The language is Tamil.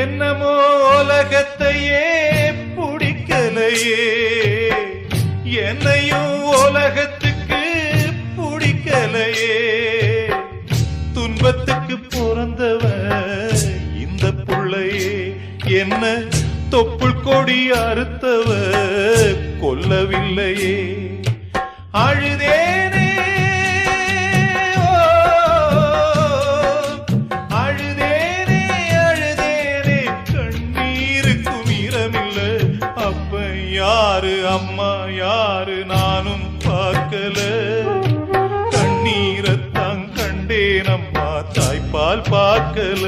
என்னமோ உலகத்தையே பிடிக்கலையே, என்னையும் உலகத்துக்கு பிடிக்கலையே. துன்பத்துக்கு பிறந்தவ இந்த புள்ளையே, என்ன தொப்புள் கொடி அறுத்தவ கொல்லவில்லையே. அழுதேனே அழுதேனே அழுதேனே, கண்ணீருக்கும் ஈரமில்ல. அப்ப யாரு அம்மா யாரு நானும் பார்க்கல. கண்ணீரத்தான் கண்டேன் அம்மா, தாய்ப்பால் பார்க்கல.